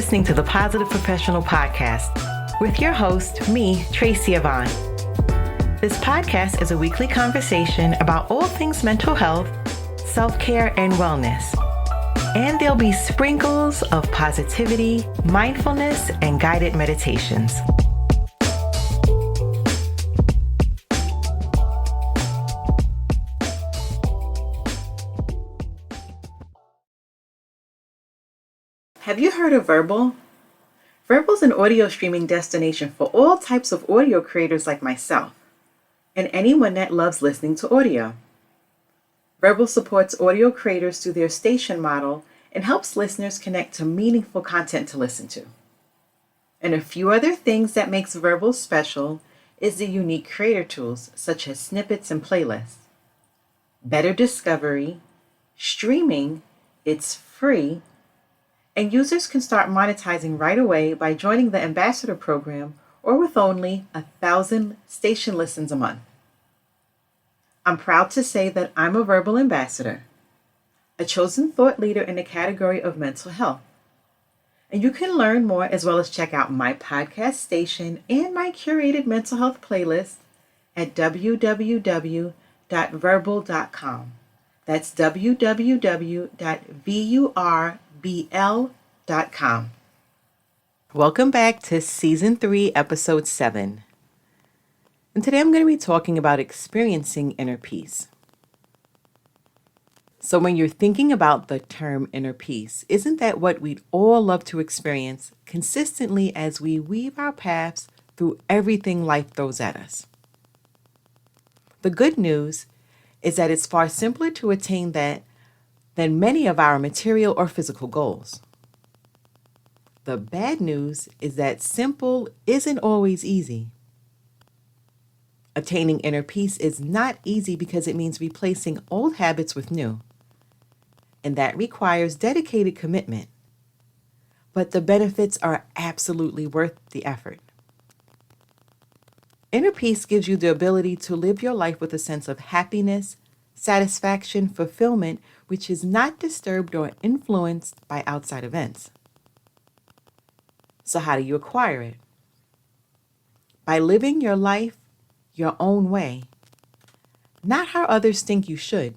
listening to the Positive Professional Podcast with your host, me, Tracy Yvonne. This podcast is a weekly conversation about all things mental health, self-care, and wellness. And there'll be sprinkles of positivity, mindfulness, and guided meditations. Have you heard of Verbal? Verbal is an audio streaming destination for all types of audio creators like myself, and anyone that loves listening to audio. Verbal supports audio creators through their station model and helps listeners connect to meaningful content to listen to. And a few other things that makes Verbal special is the unique creator tools such as snippets and playlists, better discovery, streaming, it's free, and users can start monetizing right away by joining the Ambassador program or with only 1,000 station listens a month. I'm proud to say that I'm a Verbal Ambassador, a chosen thought leader in the category of mental health. And you can learn more as well as check out my podcast station and my curated mental health playlist at www.verbal.com. That's www.verbal.com. Welcome back to Season 3, Episode 7. And today I'm going to be talking about experiencing inner peace. So when you're thinking about the term inner peace, isn't that what we'd all love to experience consistently as we weave our paths through everything life throws at us? The good news is that it's far simpler to attain that than many of our material or physical goals. The bad news is that simple isn't always easy. Attaining inner peace is not easy because it means replacing old habits with new, and that requires dedicated commitment. But the benefits are absolutely worth the effort. Inner peace gives you the ability to live your life with a sense of happiness, satisfaction, fulfillment, which is not disturbed or influenced by outside events. So how do you acquire it? By living your life your own way, not how others think you should,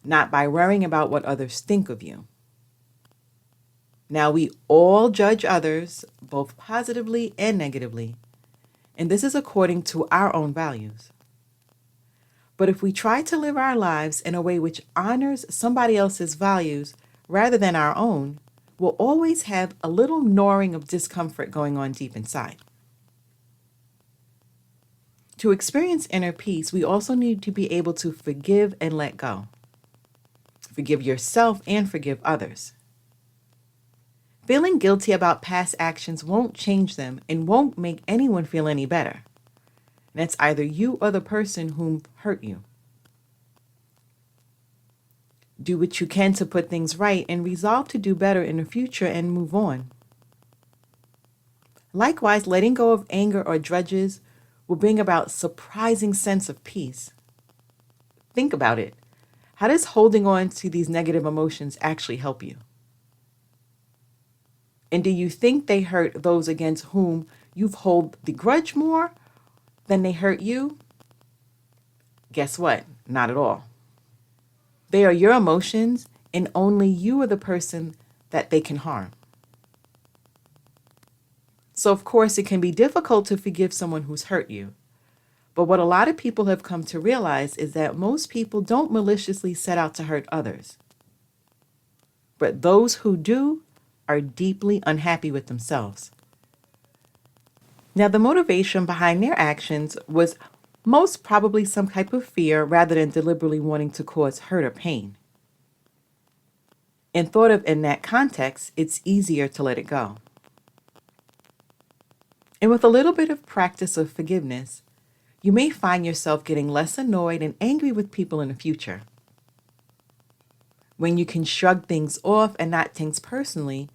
not by worrying about what others think of you. Now, we all judge others, both positively and negatively, and this is according to our own values. But if we try to live our lives in a way which honors somebody else's values rather than our own, we'll always have a little gnawing of discomfort going on deep inside. To experience inner peace, we also need to be able to forgive and let go. Forgive yourself and forgive others. Feeling guilty about past actions won't change them and won't make anyone feel any better. That's either you or the person whom hurt you. Do what you can to put things right and resolve to do better in the future and move on. Likewise, letting go of anger or grudges will bring about surprising sense of peace. Think about it. How does holding on to these negative emotions actually help you? And do you think they hurt those against whom you've held the grudge more than they hurt you? Guess what? Not at all. They are your emotions, and only you are the person that they can harm. So, of course, it can be difficult to forgive someone who's hurt you. But what a lot of people have come to realize is that most people don't maliciously set out to hurt others. But those who do are deeply unhappy with themselves. Now, the motivation behind their actions was most probably some type of fear rather than deliberately wanting to cause hurt or pain. And thought of in that context, it's easier to let it go. And with a little bit of practice of forgiveness, you may find yourself getting less annoyed and angry with people in the future. When you can shrug things off and not things personally,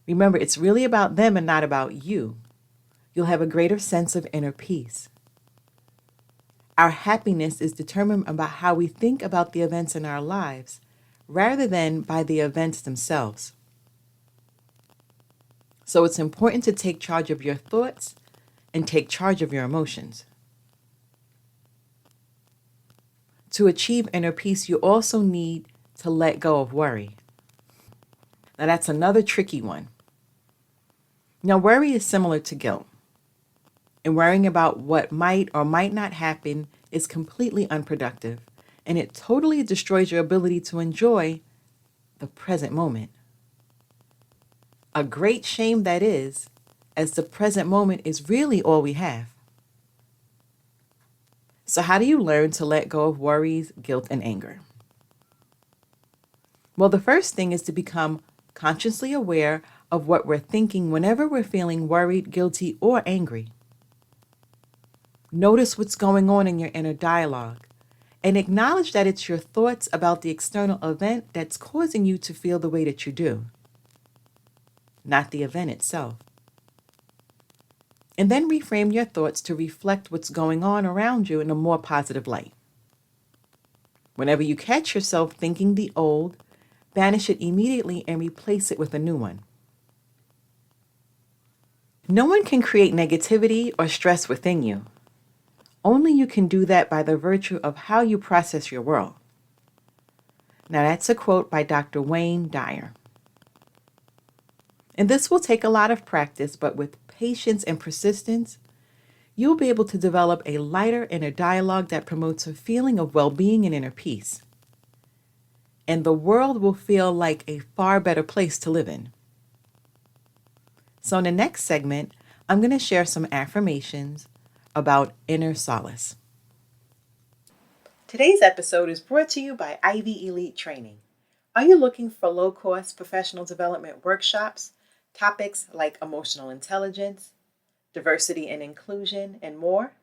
remember it's really about them and not about you. You'll have a greater sense of inner peace. Our happiness is determined about how we think about the events in our lives rather than by the events themselves. So it's important to take charge of your thoughts and take charge of your emotions. To achieve inner peace, you also need to let go of worry. Now, that's another tricky one. Now, worry is similar to guilt, and worrying about what might or might not happen is completely unproductive, and it totally destroys your ability to enjoy the present moment. A great shame that is, as the present moment is really all we have. So, how do you learn to let go of worries, guilt, and anger? Well, the first thing is to become consciously aware of what we're thinking whenever we're feeling worried, guilty, or angry. Notice what's going on in your inner dialogue and acknowledge that it's your thoughts about the external event that's causing you to feel the way that you do, not the event itself. And then reframe your thoughts to reflect what's going on around you in a more positive light. Whenever you catch yourself thinking the old, banish it immediately and replace it with a new one. No one can create negativity or stress within you. Only you can do that by the virtue of how you process your world. Now, that's a quote by Dr. Wayne Dyer. And this will take a lot of practice, but with patience and persistence, you'll be able to develop a lighter inner dialogue that promotes a feeling of well-being and inner peace. And the world will feel like a far better place to live in. So in the next segment, I'm going to share some affirmations about inner solace. Today's episode is brought to you by Ivy Elite Training. Are you looking for low-cost professional development workshops, topics like emotional intelligence, diversity and inclusion, and more?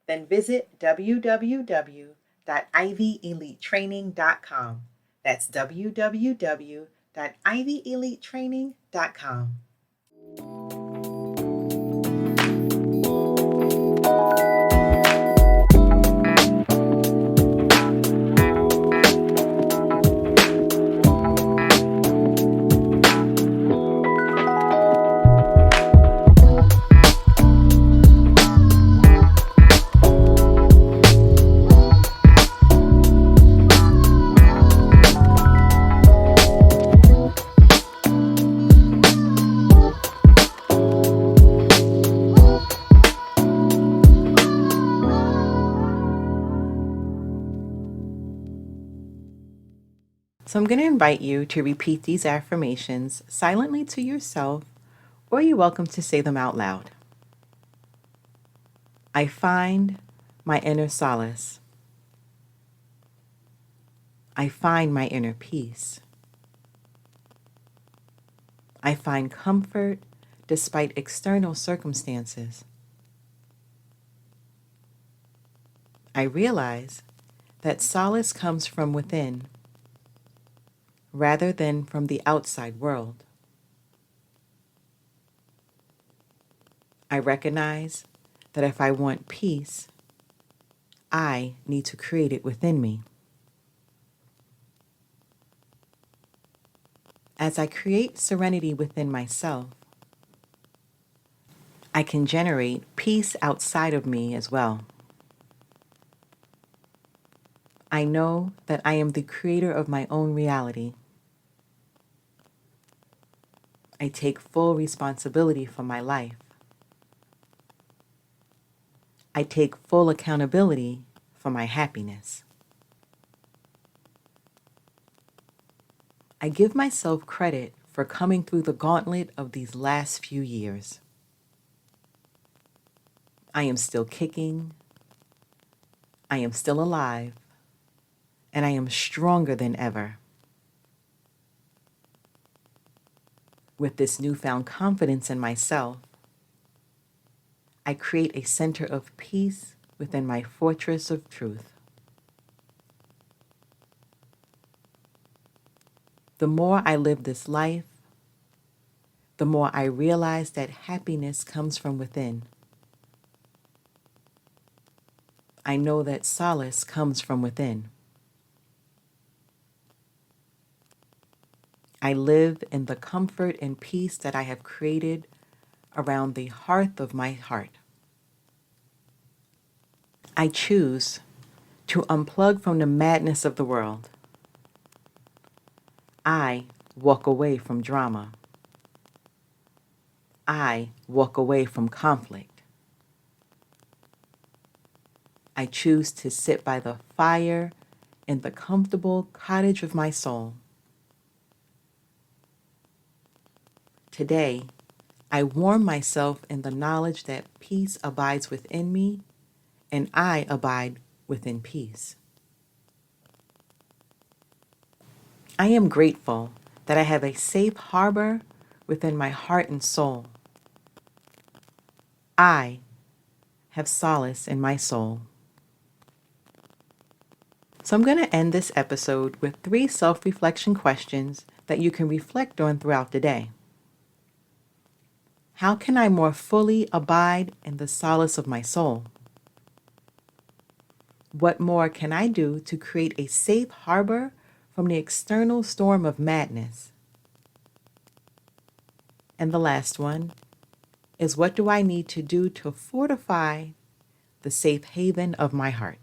Then visit www.ivyelitetraining.com. That's www.ivyelitetraining.com. So I'm going to invite you to repeat these affirmations silently to yourself, or you're welcome to say them out loud. I find my inner solace. I find my inner peace. I find comfort despite external circumstances. I realize that solace comes from within rather than from the outside world. I recognize that if I want peace, I need to create it within me. As I create serenity within myself, I can generate peace outside of me as well. I know that I am the creator of my own reality. I take full responsibility for my life. I take full accountability for my happiness. I give myself credit for coming through the gauntlet of these last few years. I am still kicking. I am still alive. And I am stronger than ever. With this newfound confidence in myself, I create a center of peace within my fortress of truth. The more I live this life, the more I realize that happiness comes from within. I know that solace comes from within. I live in the comfort and peace that I have created around the hearth of my heart. I choose to unplug from the madness of the world. I walk away from drama. I walk away from conflict. I choose to sit by the fire in the comfortable cottage of my soul. Today, I warm myself in the knowledge that peace abides within me, and I abide within peace. I am grateful that I have a safe harbor within my heart and soul. I have solace in my soul. So I'm going to end this episode with 3 self-reflection questions that you can reflect on throughout the day. How can I more fully abide in the solace of my soul? What more can I do to create a safe harbor from the external storm of madness? And the last one is, what do I need to do to fortify the safe haven of my heart?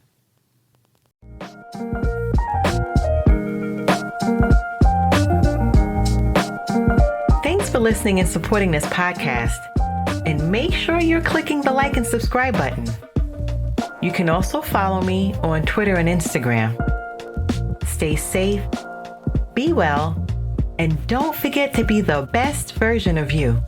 Thanks for listening and supporting this podcast. And make sure you're clicking the like and subscribe button. You can also follow me on Twitter and Instagram. Stay safe, be well, and don't forget to be the best version of you.